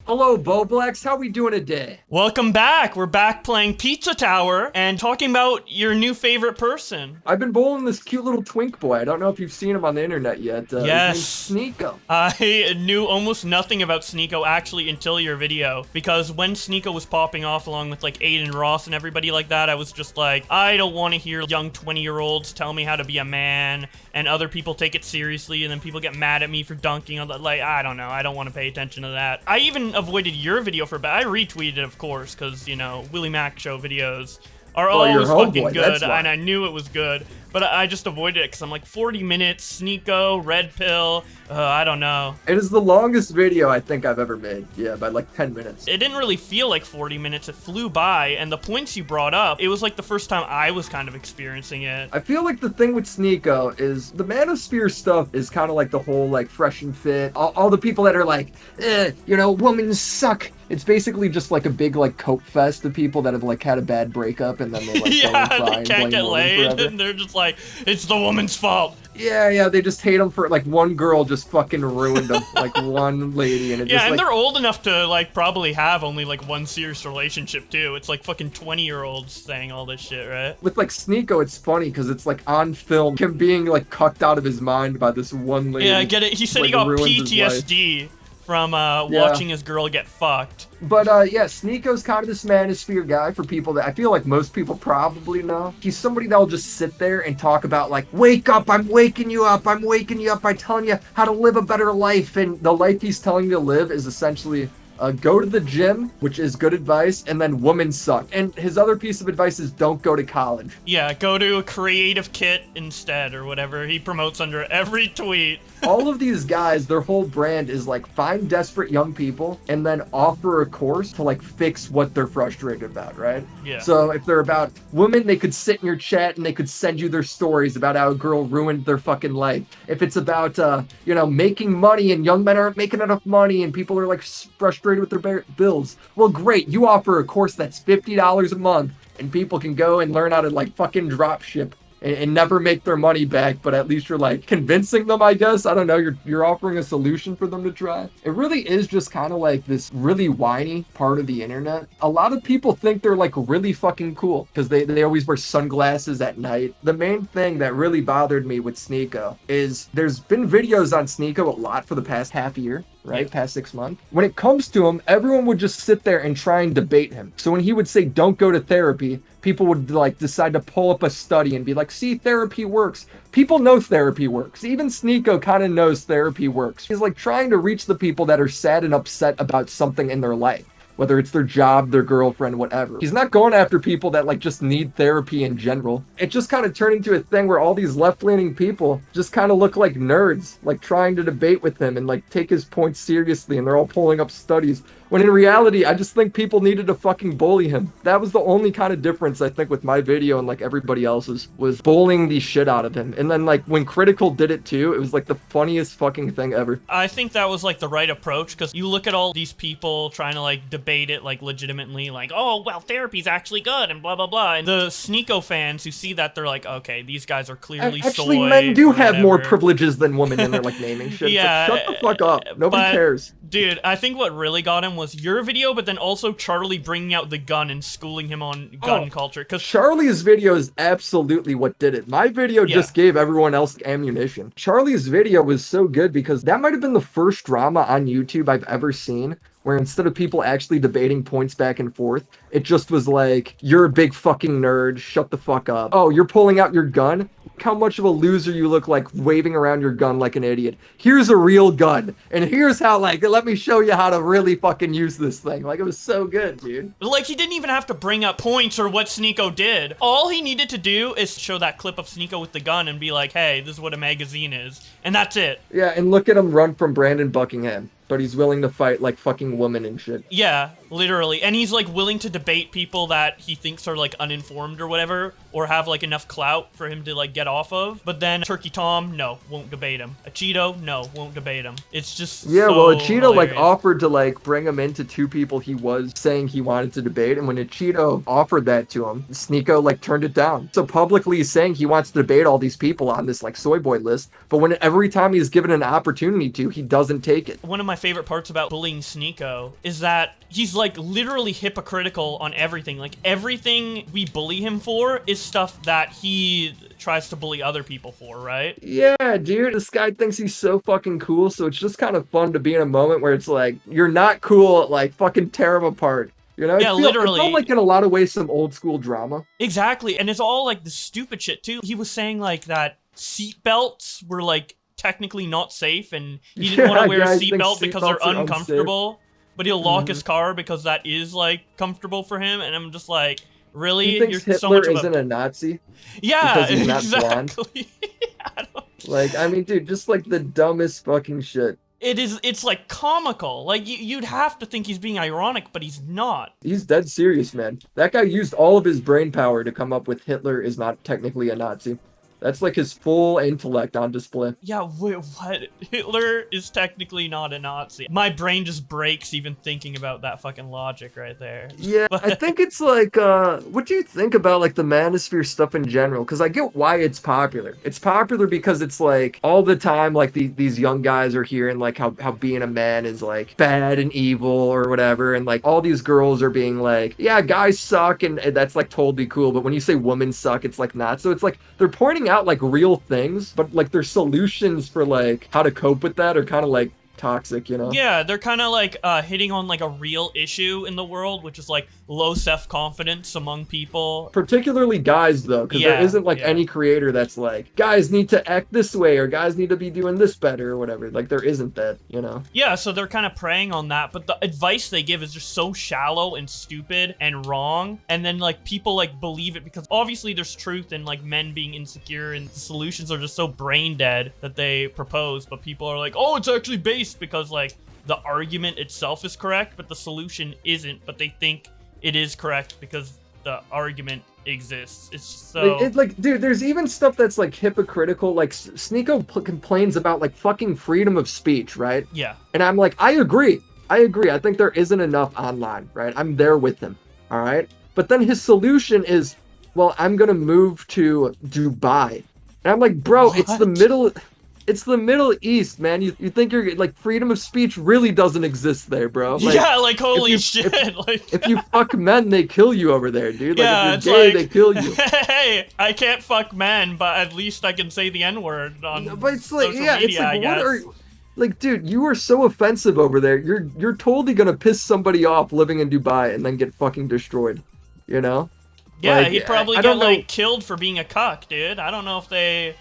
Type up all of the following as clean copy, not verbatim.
Hello, WillyBLAX. How we doing today? Welcome back. We're back playing Pizza Tower and talking about your new favorite person. I've been bowling this cute little twink boy. I don't know if you've seen him on the internet yet. Yes. His name's Sneako. I knew almost nothing about Sneako actually until your video, because when Sneako was popping off along with like Aiden Ross and everybody like that, I was just like, I don't want to hear young 20-year-olds tell me how to be a man and other people take it seriously and then people get mad at me for dunking on that. Like, I don't know. I don't want to pay attention to that. I even avoided your video for a bit. I retweeted, of course, because, you know, WillyBLAXShow videos are always fucking good, and I knew it was good, but I just avoided it because I'm like, 40 minutes, Sneako, red pill, I don't know. It is the longest video I think I've ever made, yeah, by like 10 minutes. It didn't really feel like 40 minutes, it flew by, and the points you brought up, it was like the first time I was kind of experiencing it. I feel like the thing with Sneako is the Manosphere stuff is kind of like the whole like fresh and fit, all the people that are like, you know, women suck. It's basically just like a big like cope fest of people that have like had a bad breakup and then they like yeah, go and cry they can't and get blame laid forever. and they're just like, it's the woman's fault. Yeah, they just hate them for like one girl just fucking ruined them, like one lady, and it yeah, just and like, they're old enough to like probably have only like one serious relationship too. It's like fucking 20-year-olds saying all this shit, right? with like Sneako, it's funny because it's like on film, him being like cucked out of his mind by this one lady. Yeah, I get it. He said like, he got ruins his life. PTSD from watching his girl get fucked. But yeah, Sneako's kind of this Manosphere guy for people that I feel like most people probably know. He's somebody that'll just sit there and talk about like, wake up, I'm waking you up, I'm telling you how to live a better life. And the life he's telling you to live is essentially go to the gym, which is good advice, and then women suck. And his other piece of advice is don't go to college. Yeah, go to a creative kit instead or whatever he promotes under every tweet. All of these guys, their whole brand is like find desperate young people and then offer a course to like fix what they're frustrated about, right? Yeah. So if they're about women, they could sit in your chat and they could send you their stories about how a girl ruined their fucking life. If it's about, you know, making money and young men aren't making enough money and people are like frustrated with their bills. Well, great. You offer a course that's $50 a month and people can go and learn how to like fucking dropship and never make their money back, but at least you're like convincing them, I guess. I don't know, you're offering a solution for them to try. It really is just kind of like this really whiny part of the internet. A lot of people think they're like really fucking cool because they always wear sunglasses at night. The main thing that really bothered me with Sneako is there's been videos on Sneako a lot for the past half year, right? Past 6 months. When it comes to him, everyone would just sit there and try and debate him. So when he would say, don't go to therapy, people would like decide to pull up a study and be like, see, therapy works. People know therapy works. Even Sneako kind of knows therapy works. He's like trying to reach the people that are sad and upset about something in their life, whether it's their job, their girlfriend, whatever. He's not going after people that like just need therapy in general. It just kind of turned into a thing where all these left-leaning people just kind of look like nerds, like trying to debate with him and like take his points seriously, and they're all pulling up studies. When in reality, I just think people needed to fucking bully him. That was the only kind of difference, I think, with my video and like everybody else's, was bullying the shit out of him. And then like when Critical did it too, it was like the funniest fucking thing ever. I think that was like the right approach, because you look at all these people trying to like debate it like legitimately, like, oh, well, therapy's actually good and blah, blah, blah. And the Sneako fans who see that, they're like, okay, these guys are clearly actually, soy men do have whatever. more privileges than women in their like naming shit. Yeah, Like, shut the fuck up. Nobody cares. Dude, I think what really got him was your video, but then also Charlie bringing out the gun and schooling him on gun culture. Because Charlie's video is absolutely what did it. My video just gave everyone else ammunition. Charlie's video was so good because that might have been the first drama on YouTube I've ever seen where instead of people actually debating points back and forth, it just was like, you're a big fucking nerd, shut the fuck up. Oh, you're pulling out your gun? Look how much of a loser you look like waving around your gun like an idiot. Here's a real gun. And here's how, like, let me show you how to really fucking use this thing. Like, it was so good, dude. like, he didn't even have to bring up points or what Sneako did. All he needed to do is show that clip of Sneako with the gun and be like, hey, this is what a magazine is. And that's it. Yeah, and look at him run from Brandon Buckingham. But he's willing to fight like fucking women and shit. Yeah, literally. And he's like willing to debate people that he thinks are like uninformed or whatever, or have like enough clout for him to like get off of. But then Turkey Tom, no, won't debate him. A Cheeto, no, won't debate him. It's just yeah, so well, a Cheeto like hilarious. offered to like bring him into two people he was saying he wanted to debate, and when a Cheeto offered that to him, Sneako like turned it down. So publicly he's saying he wants to debate all these people on this like soy boy list, but when every time he's given an opportunity to, he doesn't take it. One of my favorite parts about bullying Sneako is that he's like literally hypocritical on everything. Like everything we bully him for is stuff that he tries to bully other people for, right? Yeah, dude, this guy thinks he's so fucking cool, so it's just kind of fun to be in a moment where it's like, you're not cool, like fucking tear him apart. You know, Yeah, literally. It felt like in a lot of ways some old school drama. Exactly, and it's all like the stupid shit too. He was saying like that seat belts were like technically not safe, and he didn't want to wear a seatbelt because they're uncomfortable. But he'll lock his car because that is like comfortable for him, and I'm just like, really? He thinks Hitler isn't a Nazi? Yeah, because he's not exactly. Like, I mean, dude, just like the dumbest fucking shit. It's like comical. Like, you'd have to think he's being ironic, but he's not. He's dead serious, man. That guy used all of his brain power to come up with Hitler is not technically a Nazi. That's like his full intellect on display. Yeah, wait, what? Hitler is technically not a Nazi. My brain just breaks even thinking about that fucking logic right there. Yeah, I think it's like, what do you think about like the Manosphere stuff in general? Because I get why it's popular. It's popular because it's like all the time, like these young guys are hearing like how being a man is like bad and evil or whatever. And like all these girls are being like, yeah, guys suck. And that's like totally cool. But when you say women suck, it's like not. So it's like they're pointing out like real things, but like their solutions for like how to cope with that are kind of like toxic, you know? Yeah, they're kind of like hitting on like a real issue in the world, which is like low self-confidence among people. Particularly guys, though, because there isn't like any creator that's like, guys need to act this way or guys need to be doing this better or whatever. Like there isn't that, you know? Yeah, so they're kind of preying on that, but the advice they give is just so shallow and stupid and wrong. And then like people like believe it because obviously there's truth in like men being insecure and the solutions are just so brain dead that they propose, but people are like, oh, it's actually based because like the argument itself is correct, but the solution isn't, but they think it is correct because the argument exists. It's so it's like, dude, there's even stuff that's like hypocritical. Like Sneako complains about like fucking freedom of speech, right? Yeah. And I'm like, I agree. I think there isn't enough online, right? I'm there with him. All right. But then his solution is, well, I'm gonna move to Dubai. And I'm like, bro, What? It's the Middle East, man. You think you're like freedom of speech really doesn't exist there, bro. Like, yeah, like holy shit. If you fuck men, they kill you over there, dude. Like yeah, if you're gay, they kill you. Hey, I can't fuck men, but at least I can say the N-word on but it's like, social yeah, media, it's like, I guess. what are like, dude, you are so offensive over there. You're totally gonna piss somebody off living in Dubai and then get fucking destroyed. You know? Yeah, like, he'd probably I get don't know. like killed for being a cuck, dude. I don't know if they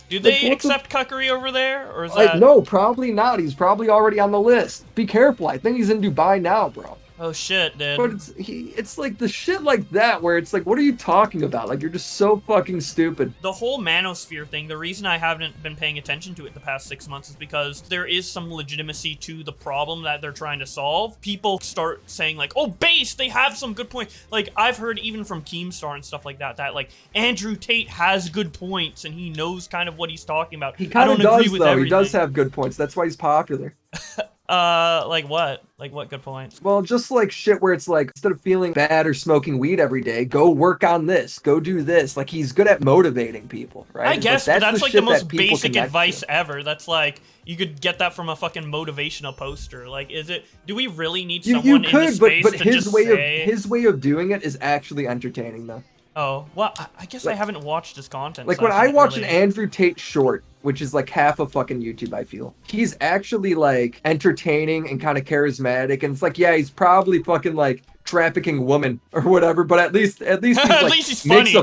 do they accept cuckery over there, or is that no, probably not. He's probably already on the list. Be careful. I think he's in Dubai now, bro. Oh shit, dude. But it's like the shit like that where it's like, what are you talking about? Like, you're just so fucking stupid. The whole Manosphere thing, the reason I haven't been paying attention to it the past 6 months is because there is some legitimacy to the problem that they're trying to solve. People start saying like, oh, base, they have some good points. Like, I've heard even from Keemstar and stuff like that, that like Andrew Tate has good points and he knows kind of what he's talking about. He kind of does, though. Everything. He does have good points. That's why he's popular. Like what? Like what good points? Well, just like shit where it's like, instead of feeling bad or smoking weed every day, go work on this, go do this. Like, he's good at motivating people, right? I guess, like, but that's like the most people basic connect advice to. ever. That's like, you could get that from a fucking motivational poster. Like, do we really need someone in the space but to his just way say... his way of doing it is actually entertaining, though. Oh, well, I guess Like, I haven't watched his content. Like, so when I can't watch really... an Andrew Tate short, which is like half of fucking YouTube, I feel he's actually like entertaining and kind of charismatic, and it's like, yeah, he's probably fucking like trafficking women or whatever, but at least he's at like, least he's funny.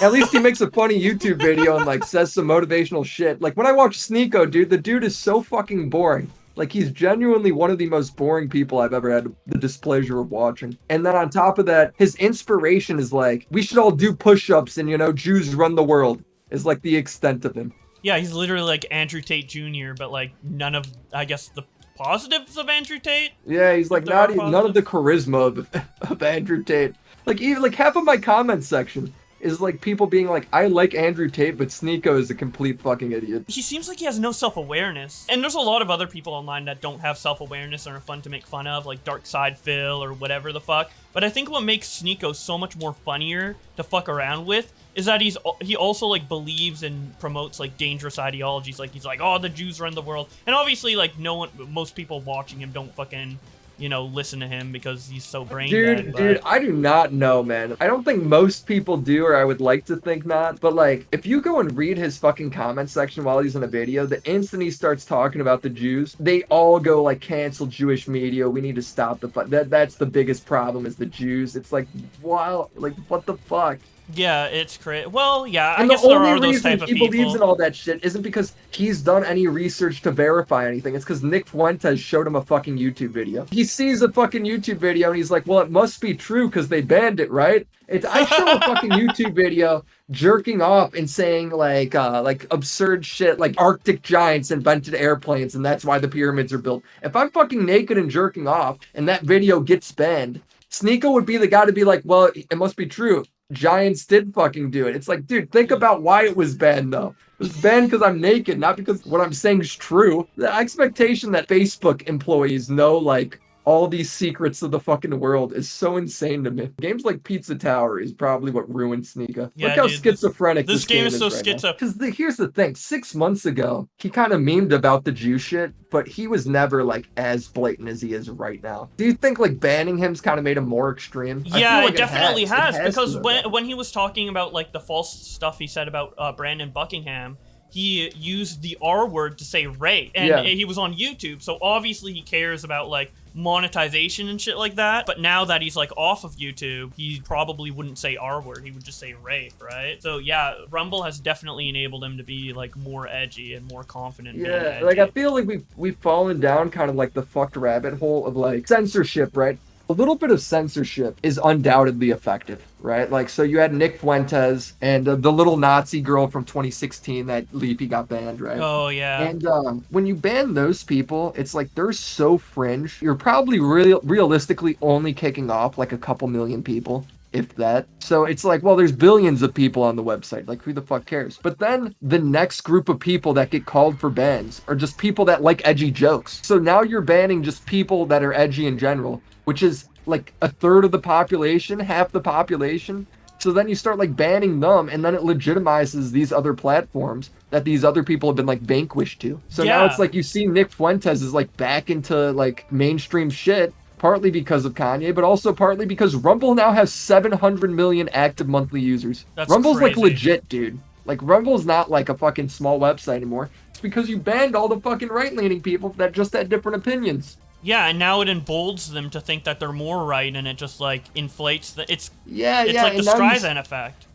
At least he makes a funny YouTube video and like says some motivational shit. Like, when I watch Sneako, dude, the dude is so fucking boring. Like, he's genuinely one of the most boring people I've ever had the displeasure of watching. And then on top of that, his inspiration is like, we should all do push-ups and, you know, Jews run the world, is like the extent of him. Yeah, he's literally like Andrew Tate Jr., but like none of, I guess, the positives of Andrew Tate? Yeah, he's like none of the charisma of Andrew Tate. Like, even like half of my comment section is like people being like, I like Andrew Tate, but Sneako is a complete fucking idiot. He seems like he has no self-awareness. And there's a lot of other people online that don't have self-awareness and are fun to make fun of, like Dark Side Phil or whatever the fuck. But I think what makes Sneako so much more funnier to fuck around with is that he also like believes and promotes like dangerous ideologies. Like he's like, oh, the Jews run the world. And obviously like most people watching him don't fucking, you know, listen to him because he's so brain dead. Dude, I do not know, man. I don't think most people do, or I would like to think not. But like, if you go and read his fucking comment section while he's in a video, the instant he starts talking about the Jews, they all go like, cancel Jewish media. We need to stop the fuck. That's the biggest problem is the Jews. It's like, wow, like what the fuck? Yeah, it's crazy. Well, yeah, and I guess there are the those type only of reason he believes in people. all that shit isn't because he's done any research to verify anything. It's because Nick Fuentes showed him a fucking YouTube video. He sees a fucking YouTube video and he's like, well, it must be true because they banned it, right? I show a fucking YouTube video jerking off and saying like absurd shit like Arctic giants invented airplanes and that's why the pyramids are built. If I'm fucking naked and jerking off and that video gets banned, Sneako would be the guy to be like, well, it must be true. Giants did fucking do it. It's like, dude, think about why it was banned, though. It was banned because I'm naked, not because what I'm saying is true. The expectation that Facebook employees know, like, all these secrets of the fucking world is so insane to me. Games like Pizza Tower is probably what ruined Sneako. Yeah, look how dude, schizophrenic this game is so right schizo. Because here's the thing, 6 months ago, he kind of memed about the Jew shit, but he was never like as blatant as he is right now. Do you think like banning him's kind of made him more extreme? Yeah, it definitely has It because to, when he was talking about like the false stuff he said about Brandon Buckingham, he used the R word to say rape, and he was on YouTube, so obviously he cares about like monetization and shit like that. But now that he's like off of YouTube, he probably wouldn't say R word, he would just say rape, right? So yeah, Rumble has definitely enabled him to be like more edgy and more confident. Yeah, like I feel like we've fallen down kind of like the fucked rabbit hole of like censorship, right? A little bit of censorship is undoubtedly effective, right? Like, so you had Nick Fuentes and the little Nazi girl from 2016 that Leafy got banned, right? Oh, yeah. And when you ban those people, it's like they're so fringe. You're probably realistically only kicking off like a couple million people, if that. So it's like, well, there's billions of people on the website. Like, who the fuck cares? But then the next group of people that get called for bans are just people that like edgy jokes. So now you're banning just people that are edgy in general, which is like a third of the population, half the population. So then you start like banning them, and then it legitimizes these other platforms that these other people have been like vanquished to. So now it's like you see Nick Fuentes is like back into like mainstream shit, partly because of Kanye, but also partly because Rumble now has 700 million active monthly users. That's Rumble's crazy. like legit, dude. Like Rumble's not like a fucking small website anymore. It's because you banned all the fucking right-leaning people that just had different opinions. Yeah, and now it emboldens them to think that they're more right, and it just like inflates the. It's like the Streisand effect.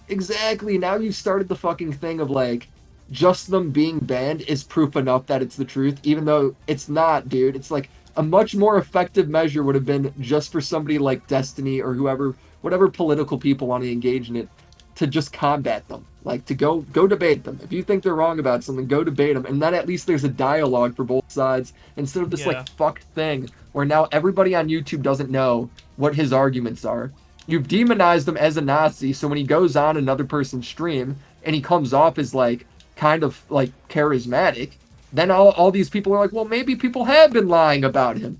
Exactly. Now you started the fucking thing of like, just them being banned is proof enough that it's the truth, even though it's not, dude. It's like a much more effective measure would have been just for somebody like Destiny or whoever, whatever political people want to engage in it, to just combat them. Like, to go debate them. If you think they're wrong about something, go debate them. And then at least there's a dialogue for both sides, instead of this, like, fucked thing where now everybody on YouTube doesn't know what his arguments are. You've demonized him as a Nazi, so when he goes on another person's stream and he comes off as, like, kind of, like, charismatic, then all these people are like, well, maybe people have been lying about him.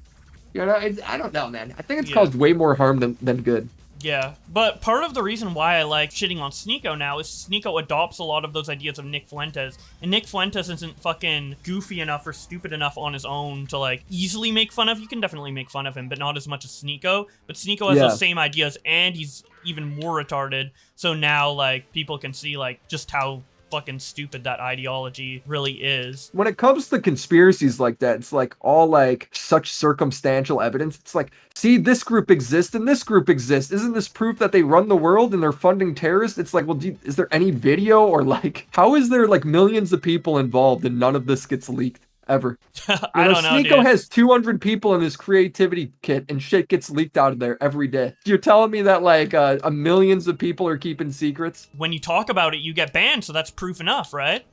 You know, I don't know, man. I think it's caused way more harm than good. Yeah, but part of the reason why I like shitting on Sneako now is Sneako adopts a lot of those ideas of Nick Fuentes, and Nick Fuentes isn't fucking goofy enough or stupid enough on his own to like easily make fun of. You can definitely make fun of him, but not as much as Sneako. But Sneako has those same ideas, and he's even more retarded. So now like people can see like just how fucking stupid that ideology really is. When it comes to conspiracies like that, it's like all like such circumstantial evidence. It's like, see, this group exists and this group exists. Isn't this proof that they run the world and they're funding terrorists? It's like, well, is there any video or like, how is there like millions of people involved and none of this gets leaked? Ever. I don't know, Sneako dude. has 200 people in his creativity kit and shit gets leaked out of there every day. You're telling me that like millions of people are keeping secrets? When you talk about it, you get banned, so that's proof enough, right?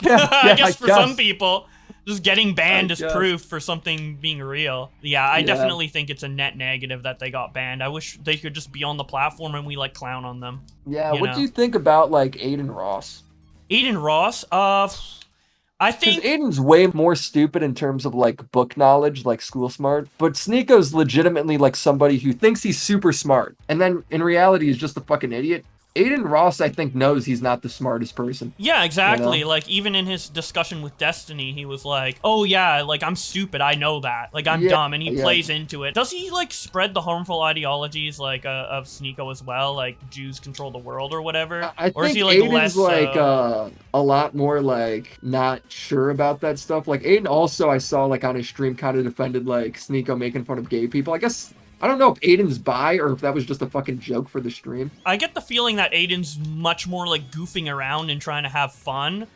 Yeah, I guess for some people. Just getting banned is guess. proof for something being real. Yeah, I definitely think it's a net negative that they got banned. I wish they could just be on the platform and we like clown on them. Yeah, You what know? do you think about like Aiden Ross? Aiden Ross, I Because think Aiden's way more stupid in terms of like book knowledge, like school smart. But Sneako's legitimately like somebody who thinks he's super smart, and then in reality he's just a fucking idiot. Aiden Ross, I think, knows he's not the smartest person. yeah, exactly. You know? Like even in his discussion with Destiny, he was like, "Oh yeah, like I'm stupid. I know that. Like I'm Yeah, dumb," and he yeah. plays into it. Does he like spread the harmful ideologies like of Sneako as well, like Jews control the world or whatever? I Or is think he like Aiden's less like a lot more like not sure about that stuff. Like Aiden also I saw like on his stream kind of defended like Sneako making fun of gay people. I guess I don't know if Aiden's bi or if that was just a fucking joke for the stream. I get the feeling that Aiden's much more like goofing around and trying to have fun,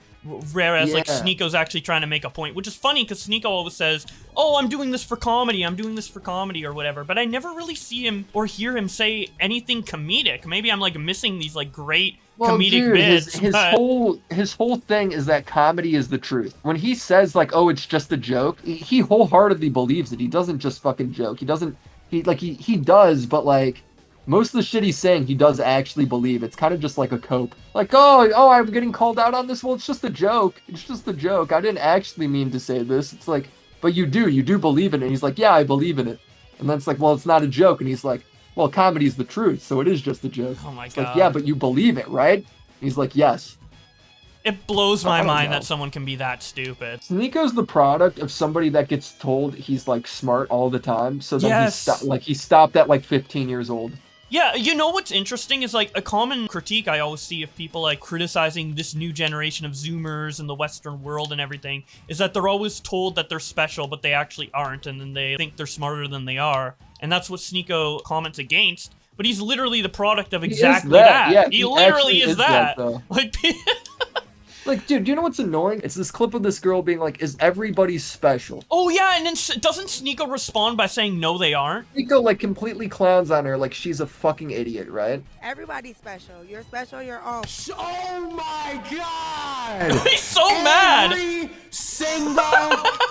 whereas like Yeah. Sneako's actually trying to make a point, which is funny because Sneako always says, "Oh, I'm doing this for comedy. I'm doing this for comedy," or whatever. But I never really see him or hear him say anything comedic. Maybe I'm like missing these like great comedic Dude, bits. his but... whole thing is that comedy is the truth. When he says like, "Oh, it's just a joke," he wholeheartedly believes it. He doesn't just fucking joke. He doesn't. He does, but like most of the shit he's saying, he does actually believe. It's kind of just like a cope. Like, oh, I'm getting called out on this. Well, it's just a joke. It's just a joke. I didn't actually mean to say this. It's like, but you do believe in it. And he's like, yeah, I believe in it. And then it's like, well, it's not a joke. And he's like, well, comedy's the truth, so it is just a joke. Oh my It's god. like, yeah, but you believe it, right? And he's like, yes. It blows my I don't mind know. that someone can be that stupid. Sneako's the product of somebody that gets told he's like smart all the time, so then Yes. he stopped at like 15 years old. Yeah, you know what's interesting is like a common critique I always see of people like criticizing this new generation of Zoomers and the Western world and everything is that they're always told that they're special, but they actually aren't, and then they think they're smarter than they are. And that's what Sneako comments against. But he's literally the product of exactly that. Yeah, he literally actually is that. though. Like, Like, dude, do you know what's annoying? It's this clip of this girl being like, is everybody special? oh yeah, and then doesn't Sneako respond by saying no, they aren't? Sneako like completely clowns on her like she's a fucking idiot, right? Everybody's special. You're special. You're all. Oh my god! He's so mad. Every single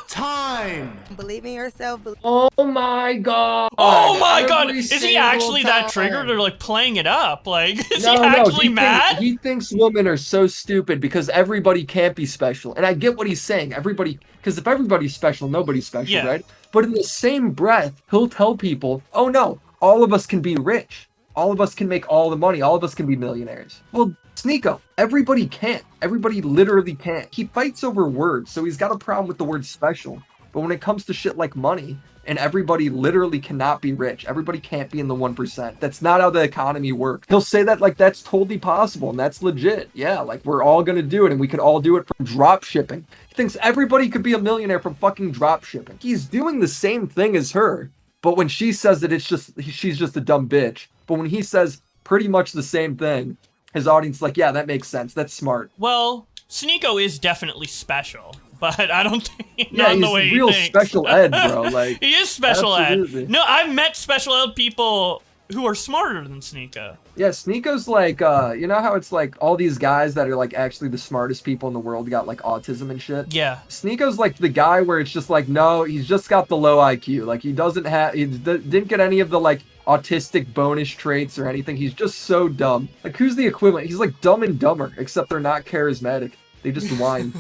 time. Believe in yourself. Oh my god! Oh my god, Every is he single actually that time. triggered or like playing it up? Like, is No, he actually he mad? He thinks women are so stupid because everybody can't be special. And I get what he's saying. Everybody, because if everybody's special, nobody's special, Yeah. right? But in the same breath, he'll tell people, oh no, all of us can be rich. All of us can make all the money. All of us can be millionaires. Well, Sneako, everybody can't. Everybody literally can't. He fights over words, so he's got a problem with the word special. But when it comes to shit like money, and everybody literally cannot be rich. Everybody can't be in the 1%. That's not how the economy works. He'll say that like that's totally possible and that's legit. Yeah, like we're all gonna do it and we could all do it from drop shipping. He thinks everybody could be a millionaire from fucking drop shipping. He's doing the same thing as her, but when she says that she's just a dumb bitch. But when he says pretty much the same thing, his audience is like, yeah, that makes sense. That's smart. Well, Sneako is definitely special, but I don't think Yeah, not in he's the way real he thinks. special ed, bro. Like he is special absolutely. ed. No, I've met special ed people who are smarter than Sneako. Yeah, Sneako's like, you know how it's like all these guys that are like actually the smartest people in the world got like autism and shit? Yeah. Sneako's like the guy where it's just like, no, he's just got the low IQ. Like he didn't get any of the like autistic bonus traits or anything. He's just so dumb. Like who's the equivalent? He's like Dumb and Dumber, except they're not charismatic. They just whine.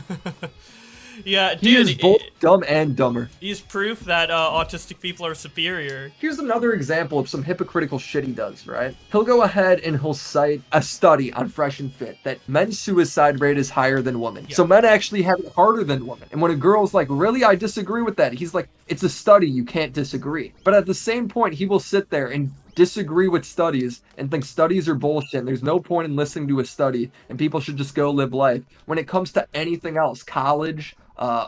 Yeah, He dude, is both dumb and dumber. he's proof that autistic people are superior. Here's another example of some hypocritical shit he does, right? He'll go ahead and he'll cite a study on Fresh and Fit that men's suicide rate is higher than women. Yeah. So men actually have it harder than women. And when a girl's like, really, I disagree with that, he's like, it's a study, you can't disagree. But at the same point, he will sit there and disagree with studies and think studies are bullshit and there's no point in listening to a study and people should just go live life. When it comes to anything else, college,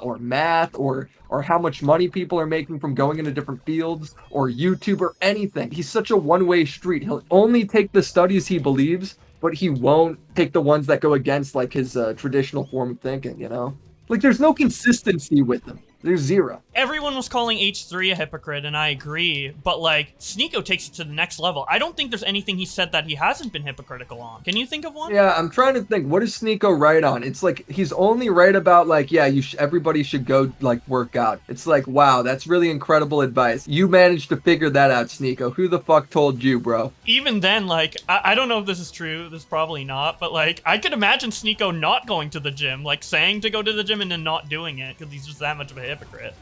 or math, or how much money people are making from going into different fields, or YouTube, or anything. He's such a one-way street. He'll only take the studies he believes, but he won't take the ones that go against like his traditional form of thinking, you know? Like there's no consistency with him. There's zero. Everyone was calling H3 a hypocrite, and I agree, but like, Sneako takes it to the next level. I don't think there's anything he said that he hasn't been hypocritical on. Can you think of one? Yeah, I'm trying to think. What is Sneako right on? It's like he's only right about like, yeah, everybody should go like work out. It's like, wow, that's really incredible advice. You managed to figure that out, Sneako. Who the fuck told you, bro? Even then, like, I don't know if this is true. This is probably not, but like, I could imagine Sneako not going to the gym, like saying to go to the gym and then not doing it because he's just that much of a hypocrite.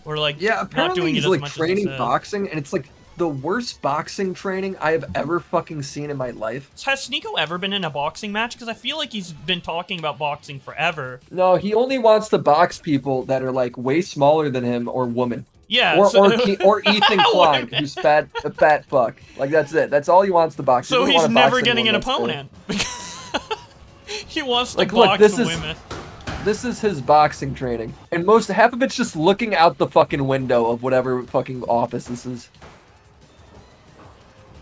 Or like, Yeah, not apparently doing he's it as like much training as he said. boxing, and it's like the worst boxing training I have ever fucking seen in my life. Has Sneako ever been in a boxing match? Because I feel like he's been talking about boxing forever. No, he only wants to box people that are like way smaller than him or women. Yeah. Or so- or Ethan Klein, who's a fat fuck. Like that's it. That's all he wants to box. He So doesn't he's wanna box never getting an anyone that's opponent. He wants to Like, look, box this is- women. This is his boxing training. And half of it's just looking out the fucking window of whatever fucking office this is.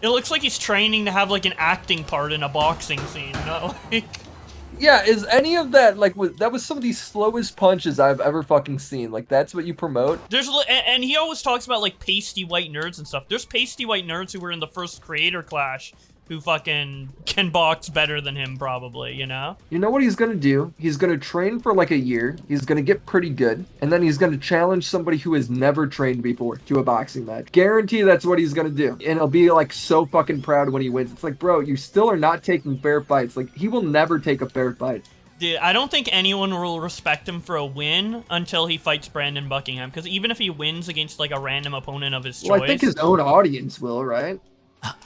It looks like he's training to have like an acting part in a boxing scene. No, like, Yeah, is any of that like that was some of the slowest punches I've ever fucking seen. Like that's what you promote? and he always talks about like pasty white nerds and stuff. There's pasty white nerds who were in the first creator clash who fucking can box better than him probably, you know? You know what he's gonna do? He's gonna train for like a year. He's gonna get pretty good, and then he's gonna challenge somebody who has never trained before to a boxing match. Guarantee that's what he's gonna do, and he'll be like so fucking proud when he wins. It's like, bro, you still are not taking fair fights. Like he will never take a fair fight. Dude, I don't think anyone will respect him for a win until he fights Brandon Buckingham, because even if he wins against like a random opponent of his choice... Well, I think his own audience will, right?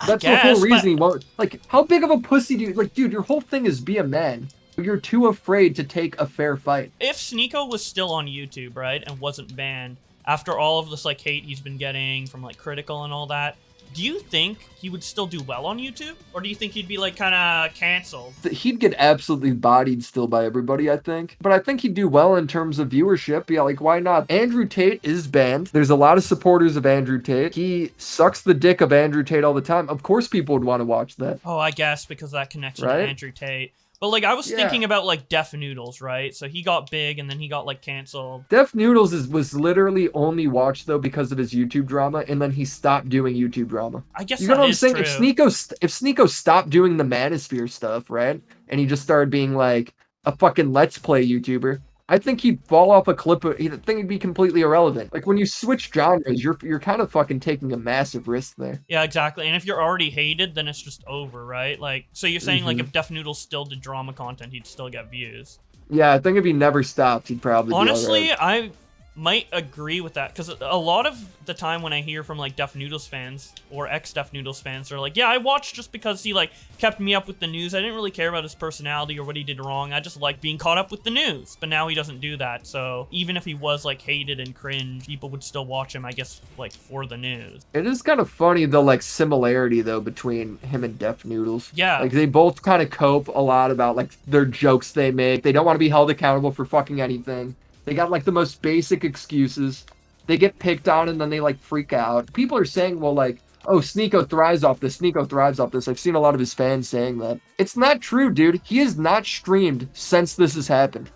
That's the guess, whole reason but- he won't. Like, how big of a pussy do you... Like, dude, your whole thing is be a man. You're too afraid to take a fair fight. If Sneako was still on YouTube, right, and wasn't banned, after all of this, like, hate he's been getting from, like, Critical and all that, do you think he would still do well on YouTube? Or do you think he'd be, like, kind of canceled? He'd get absolutely bodied still by everybody, I think. But I think he'd do well in terms of viewership. Yeah, like, why not? Andrew Tate is banned. There's a lot of supporters of Andrew Tate. He sucks the dick of Andrew Tate all the time. Of course people would want to watch that. Oh, I guess, because that connection Right? to Andrew Tate. But, like, I was Yeah. thinking about, like, Def Noodles, right? So he got big, and then he got, like, canceled. Def Noodles was literally only watched, though, because of his YouTube drama, and then he stopped doing YouTube drama. I guess You know that what I'm is saying? true. If Sneako stopped doing the Manosphere stuff, right, and he just started being like a fucking Let's Play YouTuber, I think he'd fall off a cliff. I think he'd be completely irrelevant. Like when you switch genres, you're kind of fucking taking a massive risk there. Yeah, exactly. And if you're already hated, then it's just over, right? Like, so you're saying, like, Mhm. if Def Noodles still did drama content, he'd still get views. Yeah, I think if he never stopped, he'd probably Honestly, be all right. I might agree with that, because a lot of the time when I hear from, like, Def Noodles fans or ex-Def Noodles fans, they're like, yeah, I watched just because he, like, kept me up with the news. I didn't really care about his personality or what he did wrong. I just liked being caught up with the news. But now he doesn't do that, so even if he was, like, hated and cringe, people would still watch him, I guess, like, for the news. It is kind of funny the like similarity though between him and Def Noodles. Yeah. Like they both kind of cope a lot about like their jokes they make. They don't want to be held accountable for fucking anything. They got like the most basic excuses. They get picked on and then they like freak out. People are saying, well, like, oh, Sneako thrives off this. Sneako thrives off this. I've seen a lot of his fans saying that. It's not true, dude. He has not streamed since this has happened.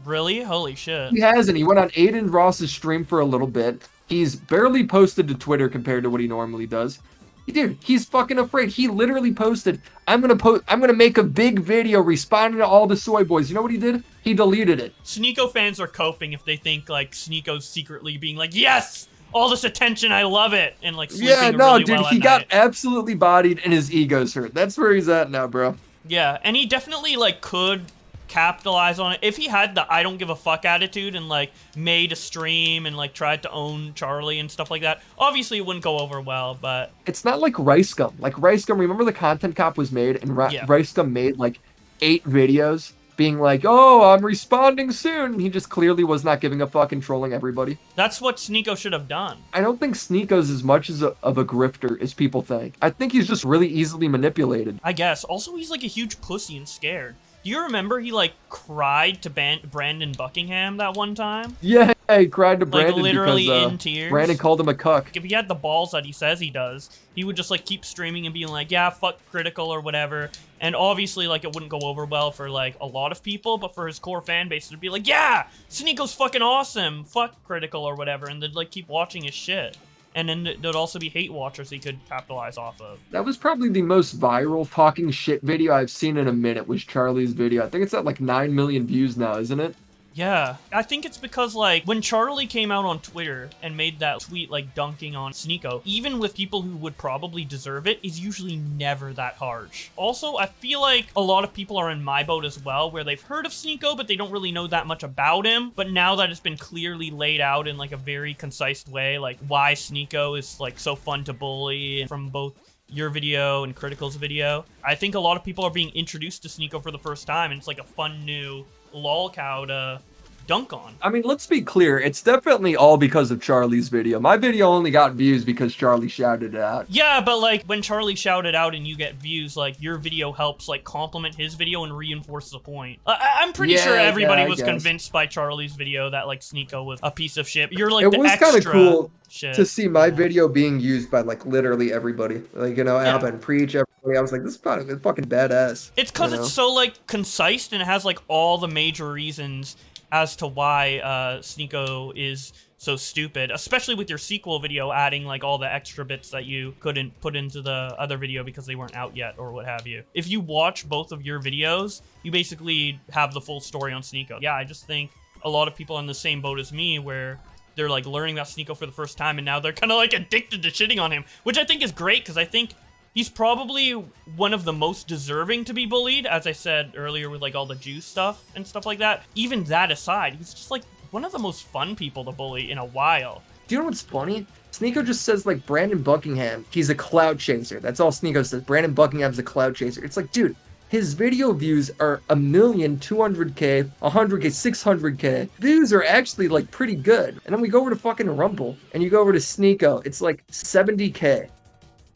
Really? Holy shit. He hasn't. He went on Aiden Ross's stream for a little bit. He's barely posted to Twitter compared to what he normally does. Dude, he's fucking afraid. He literally posted, I'm gonna make a big video responding to all the soy boys. You know what he did? He deleted it. Sneako fans are coping if they think, like, Sneako's secretly being like, yes! All this attention, I love it! And, like, sleeping Yeah, no, really dude, well he at got night. absolutely bodied and his ego's hurt. That's where he's at now, bro. Yeah, and he definitely, like, could capitalize on it. If he had the I don't give a fuck attitude and, like, made a stream and, like, tried to own Charlie and stuff like that, obviously it wouldn't go over well, but... It's not like Rice Gum. Like, Rice Gum, remember the Content Cop was made and Yeah. Rice Gum made, like, 8 videos being like, oh, I'm responding soon. He just clearly was not giving a fuck and trolling everybody. That's what Sneako should have done. I don't think Sneako's as much of a grifter as people think. I think he's just really easily manipulated. I guess. Also, he's, like, a huge pussy and scared. Do you remember he, like, cried to Brandon Buckingham that one time? Yeah, Yeah, he cried to Like, Brandon literally because in tears. Brandon called him a cuck. If he had the balls that he says he does, he would just, like, keep streaming and being like, yeah, fuck Critical or whatever. And obviously, like, it wouldn't go over well for, like, a lot of people, but for his core fan base, it'd be like, yeah, Sneako's fucking awesome, fuck Critical or whatever, and they'd, like, keep watching his shit. And then there'd also be hate watchers he could capitalize off of. That was probably the most viral talking shit video I've seen in a minute, was Charlie's video. I think it's at like 9 million views now, isn't it? Yeah, I think it's because, like, when Charlie came out on Twitter and made that tweet, like, dunking on Sneako, even with people who would probably deserve it, is usually never that harsh. Also, I feel like a lot of people are in my boat as well, where they've heard of Sneako, but they don't really know that much about him. But now that it's been clearly laid out in, like, a very concise way, like, why Sneako is, like, so fun to bully, and from both your video and Critical's video, I think a lot of people are being introduced to Sneako for the first time, and it's, like, a fun new lolcow to dunk on. I mean, let's be clear. It's definitely all because of Charlie's video. My video only got views because Charlie shouted it out. Yeah, but like when Charlie shouted out and you get views, like your video helps like complement his video and reinforce the point. I'm pretty sure everybody was convinced by Charlie's video that like Sneako was a piece of shit. You're like, it was kind of cool shit to see my video being used by like literally everybody. Like, you know, Alba and Preach, everybody. I was like, this is fucking badass. It's because it's so like concise and it has like all the major reasons as to why Sneako is so stupid, especially with your sequel video adding like all the extra bits that you couldn't put into the other video because they weren't out yet or what have you. If you watch both of your videos, you basically have the full story on Sneako. Yeah, I just think a lot of people are in the same boat as me where they're like learning about Sneako for the first time and now they're kind of like addicted to shitting on him, which I think is great because I think he's probably one of the most deserving to be bullied, as I said earlier with like all the Jew stuff and stuff like that. Even that aside, he's just like one of the most fun people to bully in a while. Do you know what's funny? Sneako just says like Brandon Buckingham, he's a cloud chaser. That's all Sneako says. Brandon Buckingham's a cloud chaser. It's like, dude, his video views are 1,200,000, 200K, 100K, 600K. Views are actually like pretty good. And then we go over to fucking Rumble and you go over to Sneako, it's like 70K.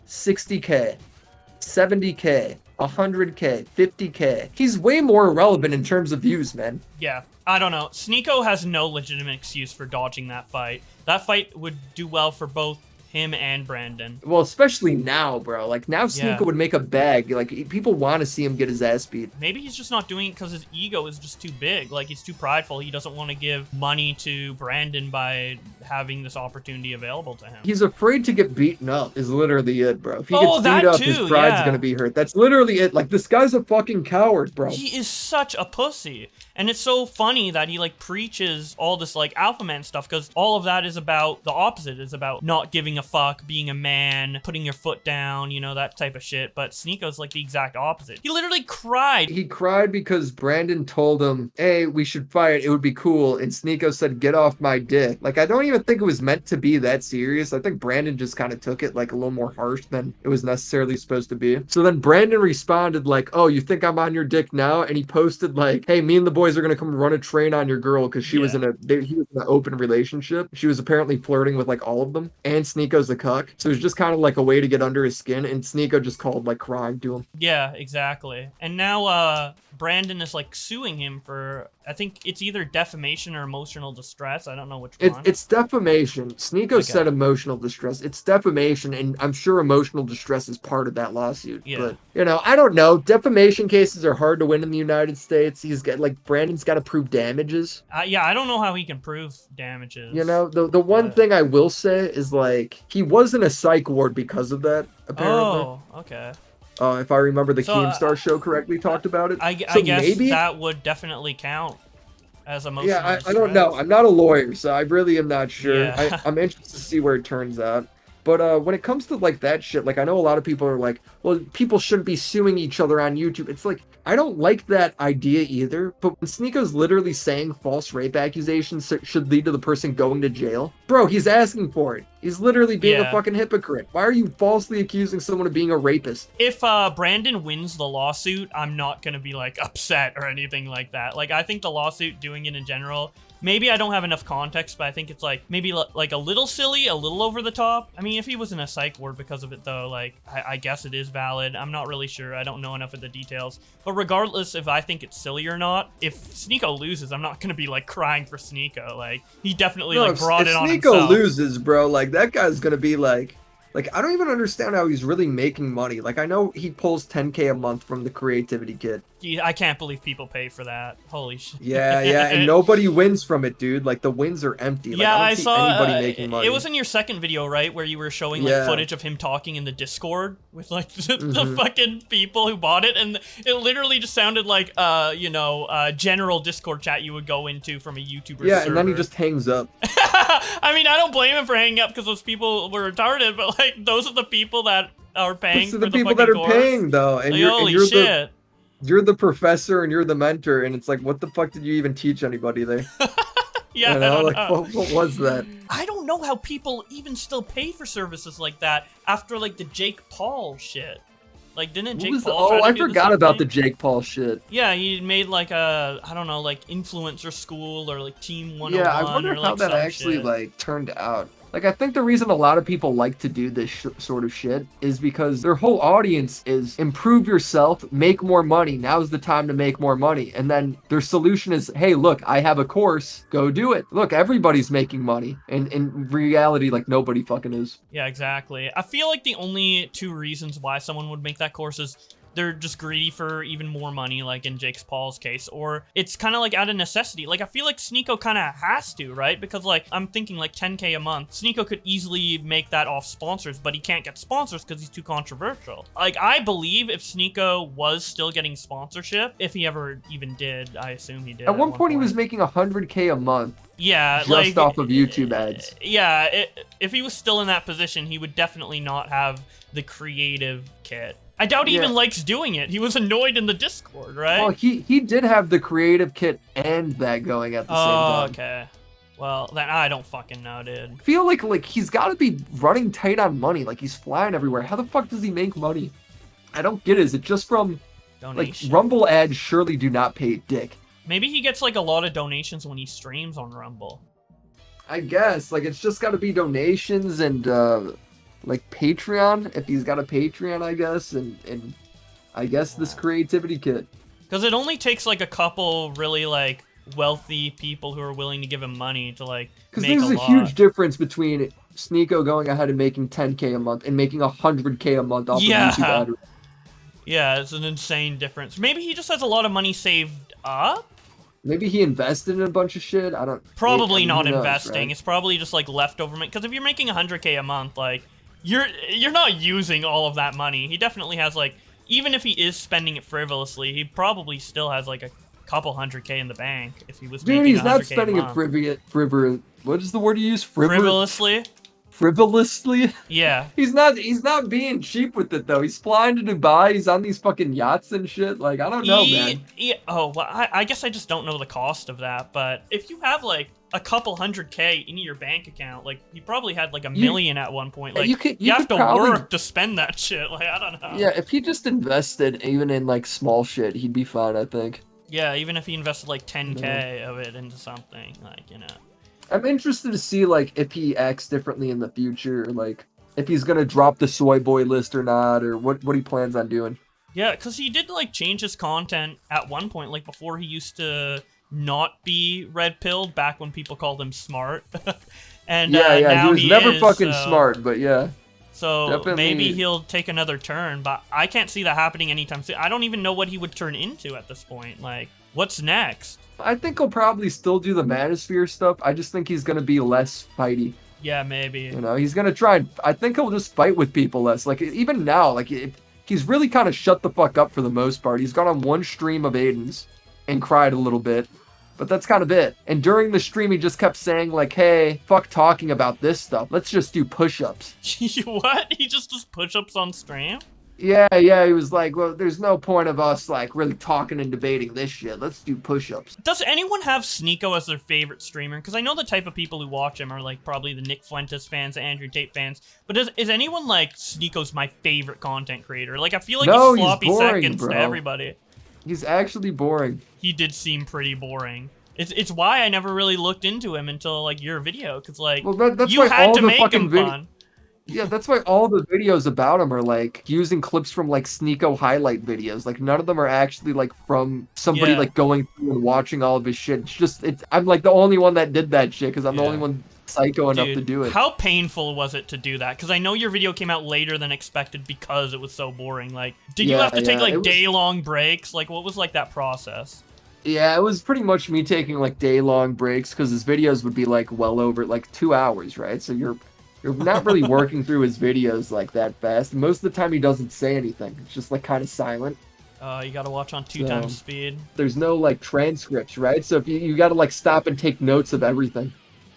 60K, 70K, 100K, 50K. He's way more irrelevant in terms of views, man. Yeah, I don't know. Sneako has no legitimate excuse for dodging that fight. That fight would do well for both him and Brandon. Well, especially now, bro. Like, now Sneako would make a bag. Like, people want to see him get his ass beat. Maybe he's just not doing it because his ego is just too big. Like, he's too prideful. He doesn't want to give money to Brandon by having this opportunity available to him. He's afraid to get beaten up is literally it, bro. If he gets beat up, his pride's gonna be hurt. That's literally it. Like, this guy's a fucking coward, bro. He is such a pussy. And it's so funny that he, like, preaches all this, like, alpha man stuff, because all of that is about the opposite. It's about not giving a fuck, being a man, putting your foot down, you know, that type of shit. But Sneako's, like, the exact opposite. He literally cried. He cried because Brandon told him, hey, we should fight. It would be cool. And Sneako said, get off my dick. Like, I don't even think it was meant to be that serious. I think Brandon just kind of took it, like, a little more harsh than it was necessarily supposed to be. So then Brandon responded, like, oh, you think I'm on your dick now? And he posted, like, hey, me and the boys are gonna come run a train on your girl because she was he was in an open relationship. She was apparently flirting with like all of them, and Sneako's a cuck. So it was just kind of like a way to get under his skin, and Sneako just called like crying to him. Yeah, exactly. And now Brandon is like suing him for, I think it's either defamation or emotional distress. I don't know which one. It's defamation. Sneako said emotional distress. It's defamation, and I'm sure emotional distress is part of that lawsuit. Yeah. But, you know, I don't know. Defamation cases are hard to win in the United States. Brandon's got to prove damages. Yeah, I don't know how he can prove damages. You know, the one thing I will say is, like, he was in a psych ward because of that, apparently. Oh, okay. If I remember the Keemstar show correctly, talked about it. I guess maybe that would definitely count as emotional distress. I don't know. I'm not a lawyer, so I really am not sure. Yeah. I'm interested to see where it turns out. But when it comes to, like, that shit, like, I know a lot of people are like, well, people shouldn't be suing each other on YouTube. It's like, I don't like that idea either, but when Sneako's literally saying false rape accusations should lead to the person going to jail, bro, he's asking for it. He's literally being a fucking hypocrite. Why are you falsely accusing someone of being a rapist? If Brandon wins the lawsuit, I'm not gonna be like upset or anything like that. Like, I think the lawsuit, doing it in general, Maybe I don't have enough context, but I think it's like maybe like a little silly, a little over the top. I mean, if he was in a psych ward because of it though, like I guess it is valid. I'm not really sure. I don't know enough of the details. But regardless if I think it's silly or not, if Sneako loses, I'm not gonna be like crying for Sneako. Like he definitely like brought it on himself. If Sneako loses, bro, like that guy's gonna be like I don't even understand how he's really making money. Like I know he pulls 10K a month from the creativity kit. I can't believe people pay for that. Holy shit. Yeah, and nobody wins from it, dude. Like the wins are empty. Like, Yeah, I don't see anybody making money. It was in your second video, right, where you were showing like footage of him talking in the Discord with like the fucking people who bought it, and it literally just sounded like general Discord chat you would go into from a YouTuber. Yeah, server. and then he just hangs up. I mean, I don't blame him for hanging up because those people were retarded, but like those are the people that are paying. Those are for the people fucking that are course. paying though, and Like, you're holy the shit. you're the professor and you're the mentor, and it's like, what the fuck did you even teach anybody there? Yeah, you know? I don't Like, know. what was that? I don't know how people even still pay for services like that after like the Jake Paul shit. Like, didn't Jake Paul? Oh, try to I do the forgot same about the thing? Jake Paul shit. Yeah, he made like a, I don't know, like influencer school or like Team 101. Yeah, I wonder or, how like, that some actually shit. like turned out. Like, I think the reason a lot of people like to do this sort of shit is because their whole audience is improve yourself, make more money. Now's the time to make more money. And then their solution is, hey, look, I have a course, go do it. Look, everybody's making money. And in reality, like, nobody fucking is. Yeah, exactly. I feel like the only two reasons why someone would make that course is they're just greedy for even more money, like in Jake Paul's case, or it's kind of like out of necessity. Like, I feel like Sneako kind of has to, right? Because, like, I'm thinking, like, 10K a month. Sneako could easily make that off sponsors, but he can't get sponsors because he's too controversial. Like, I believe if Sneako was still getting sponsorship, if he ever even did, I assume he did. At one point, he was making 100K a month. Yeah, just like, off of YouTube ads. Yeah, if he was still in that position, he would definitely not have the creative kit. I doubt he even likes doing it. He was annoyed in the Discord, right? Well, he did have the creative kit and that going at the same time. Oh, okay. Well, then I don't fucking know, dude. I feel like he's got to be running tight on money. Like, he's flying everywhere. How the fuck does he make money? I don't get it. Is it just from, Donation. like, Rumble ads surely do not pay dick. Maybe he gets, like, a lot of donations when he streams on Rumble. I guess. Like, it's just got to be donations and, like, Patreon, if he's got a Patreon, I guess, and I guess this creativity kit. Because it only takes, like, a couple really, like, wealthy people who are willing to give him money to, like, Because make there's a a lot. huge difference between Sneako going ahead and making 10K a month and making 100K a month off of YouTube ad. Yeah, it's an insane difference. Maybe he just has a lot of money saved up? Maybe he invested in a bunch of shit. I don't. Probably I mean, not who knows, investing. right? It's probably just like leftover money. Because if you're making 100K a month, like you're not using all of that money. He definitely has like, even if he is spending it frivolously, he probably still has like a couple 100K in the bank if he was Dude, making he's not 100K spending a it month. what is the word you use? Frivolously. Frivolously? Yeah. He's not being cheap with it though. He's flying to Dubai. He's on these fucking yachts and shit. Like, I don't know, man. Yeah. Oh, well, I guess I just don't know the cost of that. But if you have like a couple 100K in your bank account, like he probably had like a million at one point. Like you have to work to spend that shit. Like, I don't know. Yeah, if he just invested even in like small shit, he'd be fine, I think. Yeah, even if he invested like 10K of it into something, like, you know. I'm interested to see like if he acts differently in the future, or like if he's gonna drop the soy boy list or not, or what he plans on doing. Yeah, because he did like change his content at one point, like before he used to not be red pilled back when people called him smart. And yeah, now he was never is, fucking smart, but yeah. So Definitely. maybe he'll take another turn, but I can't see that happening anytime soon. I don't even know what he would turn into at this point. Like, what's next? I think he'll probably still do the Manosphere stuff. I just think he's gonna be less fighty. Yeah, maybe. You know, he's gonna try. I think he'll just fight with people less. Like, even now, like he's really kind of shut the fuck up for the most part. He's gone on one stream of Aiden's and cried a little bit, but that's kind of it. And during the stream, he just kept saying like, "Hey, fuck talking about this stuff. Let's just do push-ups." What? He just does push-ups on stream? Yeah, he was like, well, there's no point of us, like, really talking and debating this shit. Let's do push-ups. Does anyone have Sneako as their favorite streamer? Because I know the type of people who watch him are, like, probably the Nick Fuentes fans, the Andrew Tate fans. But is anyone like, Sneako's my favorite content creator? Like, I feel like he's sloppy boring, seconds bro. to everybody. He's actually boring. He did seem pretty boring. It's why I never really looked into him until like your video, because like Well, that's you why had all to the make fucking him fun. Yeah, that's why all the videos about him are like using clips from like Sneako highlight videos. Like none of them are actually like from somebody Yeah. like going through and watching all of his shit. I'm like the only one that did that shit because I'm the only Yeah. one psycho enough to Dude, do it. how painful was it to do that? Because I know your video came out later than expected because it was so boring. Like, did you Yeah, have to take yeah, like it was- day-long breaks? Like, what was like that process? Yeah, it was pretty much me taking like day-long breaks because his videos would be like well over like 2 hours, right? So you're not really working through his videos like that fast. Most of the time he doesn't say anything. It's just like kind of silent. You gotta watch on 2 So- times speed. There's no like transcripts, right? So if you got to like stop and take notes of everything.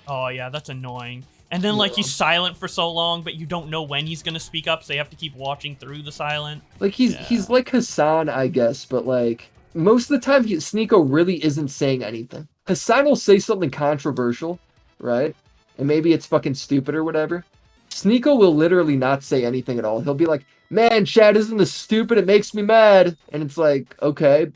Oh yeah, that's annoying. And then like he's silent for so long, but you don't know when he's gonna speak up, so you have to keep watching through the silent. Like he's like Hassan, I guess, but like most of the time Sneako really isn't saying anything. Hassan will say something controversial, right? And maybe it's fucking stupid or whatever. Sneako will literally not say anything at all. He'll be like, "Man, Chad, isn't this stupid? It makes me mad." And it's like, okay,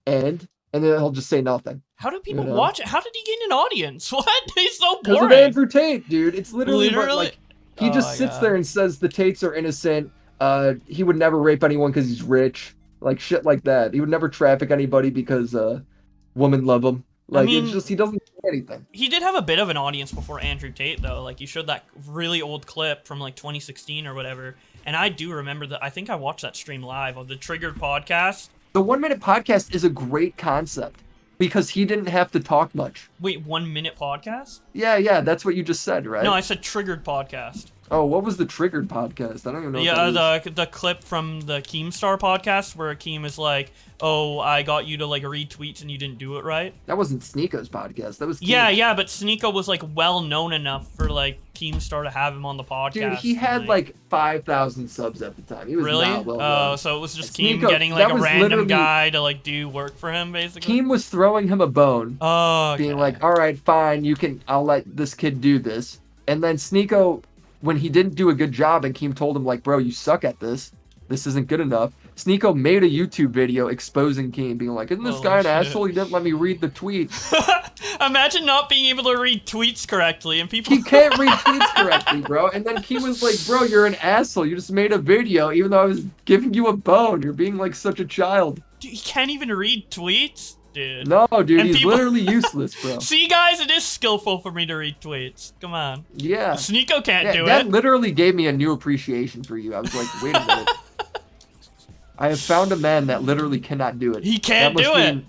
and then he'll just say nothing. How do people You know? watch it? How did he gain an audience? What? He's so Because boring. of Andrew Tate, dude. It's literally, like he Oh just my sits God. there and says the Tates are innocent. He would never rape anyone because he's rich. Like shit like that. He would never traffic anybody because women love him. Like mean- it's just he doesn't say anything. He did have a bit of an audience before Andrew Tate, though. Like, you showed that really old clip from, like, 2016 or whatever. And I do remember that. I think I watched that stream live of the Triggered podcast. The 1 minute podcast is a great concept because he didn't have to talk much. Wait, 1 minute podcast? Yeah, that's what you just said, right? No, I said Triggered podcast. Oh, what was the Triggered podcast? I don't even know. what that is. The clip from the Keemstar podcast where Keem is like, "Oh, I got you to like read tweets and you didn't do it right." That wasn't Sneako's podcast. That was Yeah, but Sneako was like well known enough for like Keemstar to have him on the podcast. Dude, he had like 5,000 subs at the time. He was really? not well Oh, known. so it was just Sneako- Keem getting that like a was random literally- guy to like do work for him, basically. Keem was throwing him a bone, Oh, okay. being like, "All right, fine, I'll let this kid do this." And then Sneako, when he didn't do a good job, and Keem told him like, "Bro, you suck at this. This isn't good enough." Sneako made a YouTube video exposing Keem, being like, "Isn't this Holy guy an shit. asshole? He didn't let me read the tweets. Imagine not being able to read tweets correctly and people. He can't read tweets correctly, bro." And then Keem was like, "Bro, you're an asshole. You just made a video, even though I was giving you a bone. You're being like such a child." Dude, he can't even read tweets, dude. No, dude, And he's people- literally useless, bro. See, guys, it is skillful for me to read tweets. Come on. Yeah. Sneako can't Yeah, do that it. literally gave me a new appreciation for you. I was like, wait a minute. I have found a man that literally cannot do it. He can't That must do it. mean-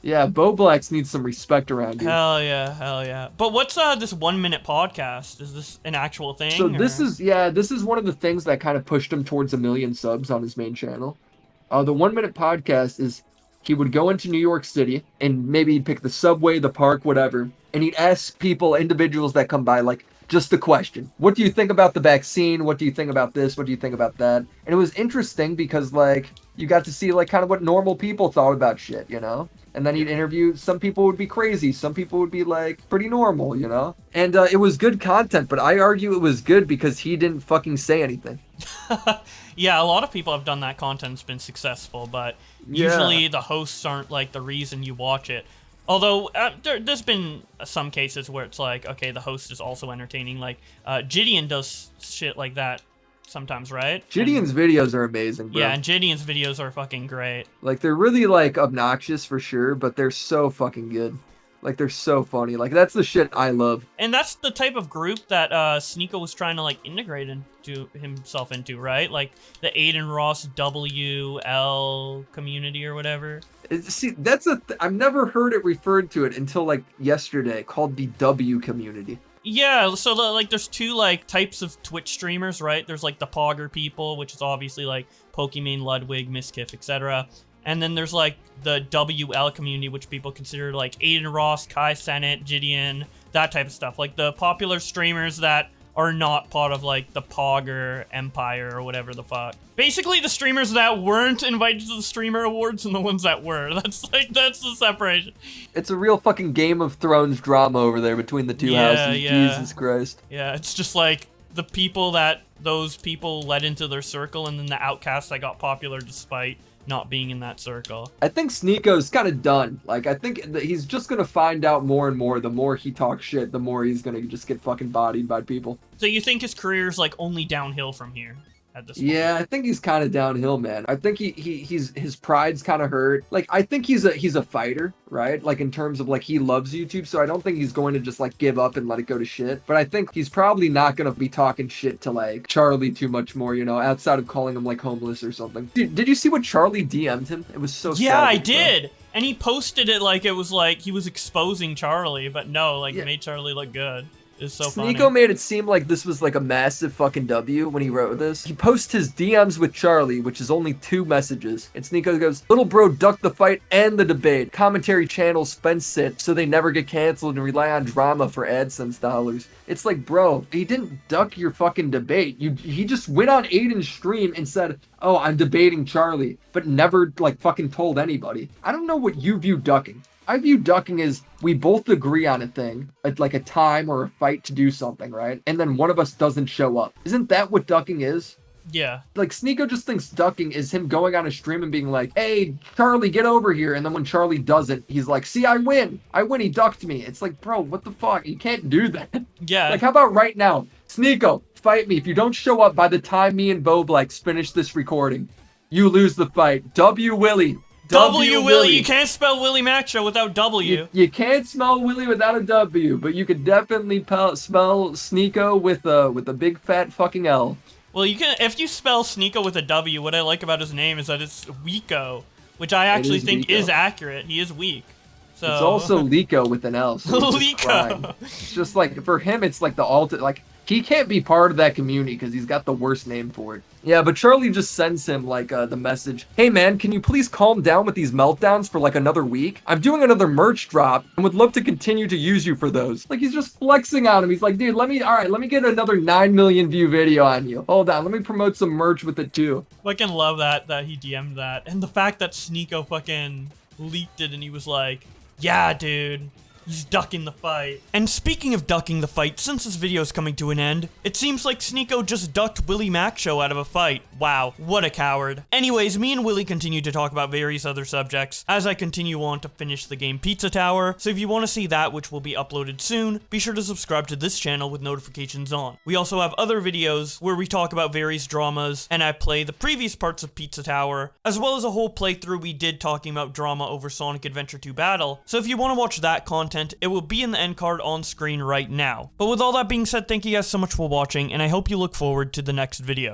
Yeah, BLAXShow needs some respect around you. Hell yeah. But what's this 1 minute podcast? Is this an actual thing? So this or- is one of the things that kind of pushed him towards 1 million subs on his main channel. The 1 minute podcast is he would go into New York City and maybe he'd pick the subway, the park, whatever, and he'd ask people, individuals that come by, like, just a question. What do you think about the vaccine? What do you think about this? What do you think about that? And it was interesting because, like, you got to see, like, kind of what normal people thought about shit, you know? And then he'd interview, some people would be crazy, some people would be, like, pretty normal, you know? And it was good content, but I argue it was good because he didn't fucking say anything. Yeah, a lot of people have done that. Content's been successful, but Yeah. usually the hosts aren't like the reason you watch it. Although there's been some cases where it's like, okay, the host is also entertaining. Like Gideon does shit like that sometimes, right? Gideon's videos are amazing, bro. Yeah, and Gideon's videos are fucking great. Like, they're really, like, obnoxious for sure, but they're so fucking good. Like, they're so funny. Like, that's the shit I love. And that's the type of group that Sneako was trying to like integrate into himself into, right? Like the Aiden Ross WL community or whatever. See, I've never heard it referred to it until, like, yesterday, called the W community. Yeah, so like there's two like types of Twitch streamers, right? There's like the Pogger people, which is obviously like Pokimane, Ludwig, Miskiff, etc. And then there's like the WL community, which people consider like Aiden Ross, Kai Sennett, Gideon, that type of stuff. Like the popular streamers that are not part of like the Pogger empire or whatever the fuck. Basically the streamers that weren't invited to the streamer awards and the ones that were. That's the separation. It's a real fucking Game of Thrones drama over there between the two houses. Yeah. Jesus Christ. Yeah, it's just like the people that those people led into their circle and then the outcasts that got popular despite not being in that circle. I think Sneako's kind of done. Like, I think that he's just gonna find out more and more. The more he talks shit, the more he's gonna just get fucking bodied by people. So you think his career's like only downhill from here at this point? Yeah, I think he's kind of downhill, man. I think he's his pride's kind of hurt. Like, I think he's a fighter, right? Like, in terms of like he loves YouTube, so I don't think he's going to just like give up and let it go to shit. But I think he's probably not gonna be talking shit to like Charlie too much more, you know, outside of calling him like homeless or something. Did you see what Charlie DM'd him? It was so Yeah, savage, I bro. did. And he posted it like it was like he was exposing Charlie, but no, like Yeah. made Charlie look good. It's so Sneako funny. made it seem like this was like a massive fucking W when he wrote this. He posts his DMs with Charlie, which is only 2 messages. And Sneako goes, "Little bro ducked the fight and the debate. Commentary channels fence it so they never get canceled and rely on drama for AdSense dollars." It's like, bro, he didn't duck your fucking debate. He just went on Aiden's stream and said, "Oh, I'm debating Charlie," but never like fucking told anybody. I don't know what you view ducking. I view ducking as we both agree on a thing, like a time or a fight to do something, right? And then one of us doesn't show up. Isn't that what ducking is? Yeah. Like, Sneako just thinks ducking is him going on a stream and being like, "Hey, Charlie, get over here." And then when Charlie doesn't, he's like, "See, I win. He ducked me." It's like, bro, what the fuck? You can't do that. Yeah. Like, how about right now? Sneako, fight me. If you don't show up by the time me and WillyBLAX finish this recording, you lose the fight. W Willy. W Willy. You can't spell WillyBLAXShow without W. You can't smell Willy without a W, but you could definitely smell Sneako with a big fat fucking L. Well, you can if you spell Sneako with a W. What I like about his name is that it's Weeko, which I actually think Weeko. is accurate. He is weak. So It's also Leeko with an L. So it's just Leeko. crime. It's just like, for him, it's like the ultimate, like, he can't be part of that community because he's got the worst name for it. Yeah, but Charlie just sends him, like, the message, "Hey, man, can you please calm down with these meltdowns for, like, another week? I'm doing another merch drop and would love to continue to use you for those." Like, he's just flexing on him. He's like, "Dude, let me get another 9 million view video on you. Hold on, let me promote some merch with it, too." Fucking love that he DM'd that. And the fact that Sneako fucking leaked it and he was like, "Yeah, dude. He's ducking the fight." And speaking of ducking the fight, since this video is coming to an end, it seems like Sneako just ducked WillyBLAXShow out of a fight. Wow, what a coward. Anyways, me and Willy continue to talk about various other subjects as I continue on to finish the game Pizza Tower, so if you want to see that, which will be uploaded soon, be sure to subscribe to this channel with notifications on. We also have other videos where we talk about various dramas, and I play the previous parts of Pizza Tower, as well as a whole playthrough we did talking about drama over Sonic Adventure 2 Battle, so if you want to watch that content, it will be in the end card on screen right now. But with all that being said, thank you guys so much for watching, and I hope you look forward to the next video.